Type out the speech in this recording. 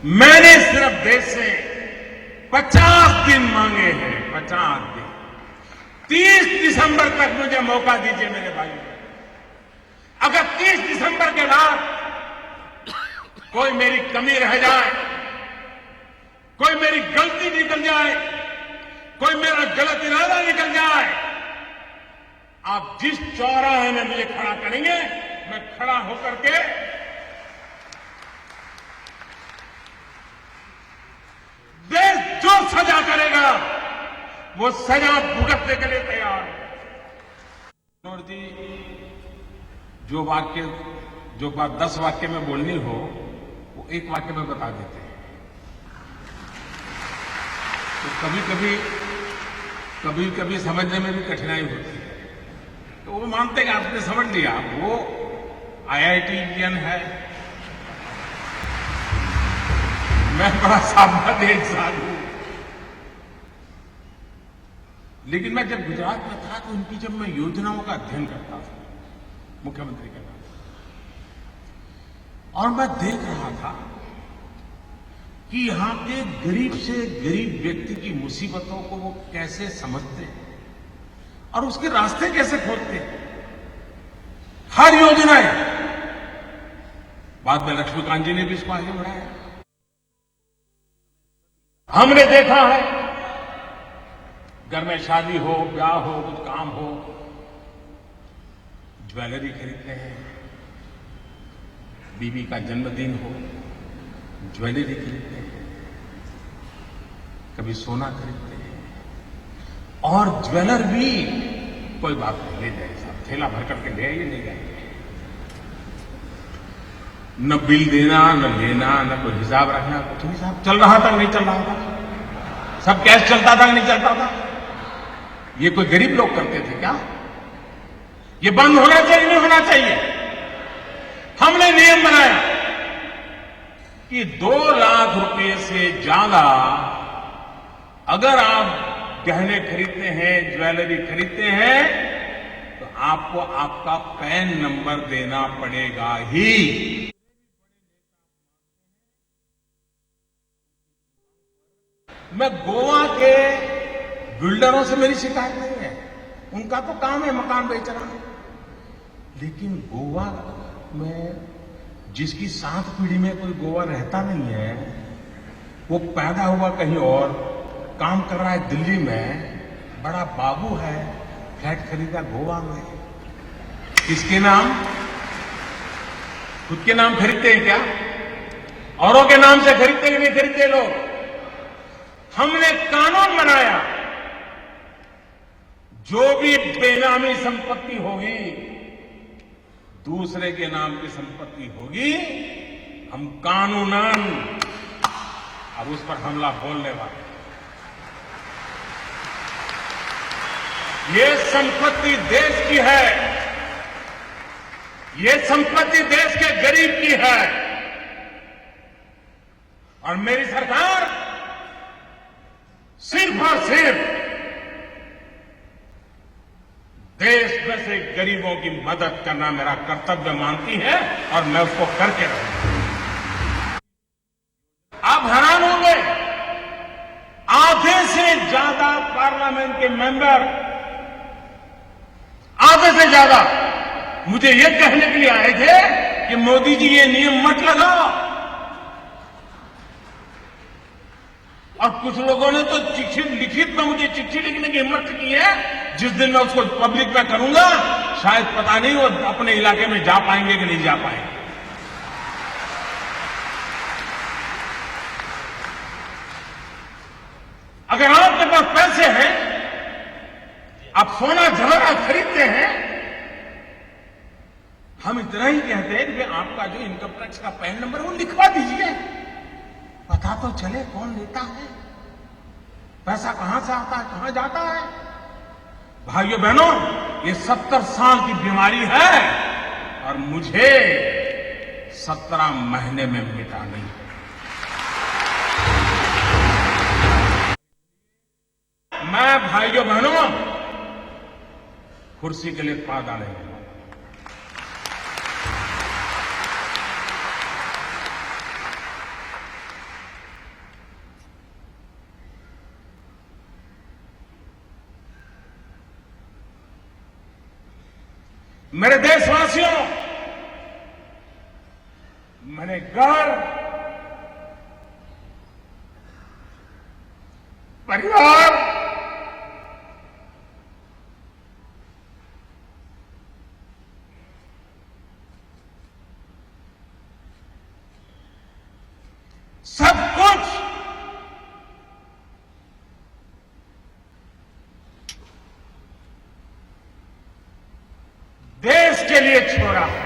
मैंने सिर्फ देश से 50 दिन मांगे हैं, 50 दिन। 30 दिसंबर तक मुझे मौका दीजिए मेरे भाइयों। अगर 30 दिसंबर के बाद कोई मेरी कमी रह जाए, कोई मेरी गलती निकल जाए, कोई मेरा गलत इरादा निकल जाए, आप जिस चौराहे में मुझे खड़ा करेंगे, मैं खड़ा होकर के देश जो सजा करेगा वो सजा भुगतने के लिए तैयार है। मनोहर जी, जो बात 10 वाक्य में बोलनी हो वो 1 वाक्य में बता देते हैं। तो कभी समझने में भी कठिनाई होती है। तो वो मानते हैं कि आपने समझ लिया, वो IITian है, मैं बड़ा सामान्य इंसान हूं। लेकिन मैं जब गुजरात में था तो उनकी जब मैं योजनाओं का अध्ययन करता था मुख्यमंत्री के नाते, और मैं देख रहा था कि यहां के गरीब से गरीब व्यक्ति की मुसीबतों को वो कैसे समझते हैं और उसके रास्ते कैसे खोजते हैं। हर योजनाएं, बाद में लक्ष्मीकांत जी ने भी इसको आगे बढ़ाया। हमने देखा है, घर में शादी हो, ब्याह हो, कुछ काम हो, ज्वेलरी खरीदते हैं। बीवी का जन्मदिन हो, ज्वेलरी खरीदते हैं, कभी सोना खरीदते हैं। और ज्वेलर भी कोई बात नहीं, ले जाए साहब, थैला भर करके ले आइए, नहीं जाइए। न बिल देना, न लेना, न कोई हिसाब रखना, कुछ नहीं साहब। चल रहा था नहीं चल रहा था, सब कैश चलता था नहीं चलता था। ये कोई गरीब लोग करते थे क्या? ये बंद होना चाहिए, नहीं होना चाहिए। हमने नियम बनाया कि 2 लाख रुपए से ज्यादा अगर आप गहने खरीदते हैं, ज्वेलरी खरीदते हैं, तो आपको आपका पैन नंबर देना पड़ेगा ही। मैं गोवा के बिल्डरों से मेरी शिकायत नहीं है, उनका तो काम है मकान बेचना। लेकिन गोवा में जिसकी 7 पीढ़ी में कोई गोवा रहता नहीं है, वो पैदा हुआ कहीं और, काम कर रहा है दिल्ली में, बड़ा बाबू है, फ्लैट खरीदा गोवा में। किसके नाम? खुद के नाम खरीदते हैं क्या? औरों के नाम से खरीदते कि नहीं खरीदते लोग? हमने कानून बनाया, जो भी बेनामी संपत्ति होगी, दूसरे के नाम की संपत्ति होगी, हम कानूनन अब उस पर हमला बोलने वाले। ये संपत्ति देश की है, ये संपत्ति देश के गरीब की है, और मेरी सरकार सिर्फ और सिर्फ देश में से गरीबों की मदद करना मेरा कर्तव्य मानती है, और मैं उसको करके रहूंगा। आप हैरान होंगे, आधे से ज्यादा पार्लियामेंट के मेंबर, आधे से ज्यादा मुझे यह कहने के लिए आए थे कि मोदी जी ये नियम मत लगाओ। और कुछ लोगों ने तो चिट्ठी लिखित में मुझे चिट्ठी लिखने की हिम्मत की है। जिस दिन मैं उसको पब्लिक में करूंगा, शायद पता नहीं वो अपने इलाके में जा पाएंगे कि नहीं जा पाएंगे। अगर आपके पास पैसे हैं, आप सोना जवाहरात खरीदते हैं, हम इतना ही कहते हैं कि आपका जो इनकम टैक्स का पैन नंबर वो लिखवा दीजिए, पता तो चले कौन लेता है, पैसा कहां से आता है, कहां जाता है। भाइयों बहनों, ये 70 साल की बीमारी है, और मुझे 17 महीने में मिटानी है। मैं भाइयों बहनों कुर्सी के लिए पा डालेंगे। मेरे देशवासियों, मैंने घर, परिवार, सब कुछ देश के लिए छोड़ा है।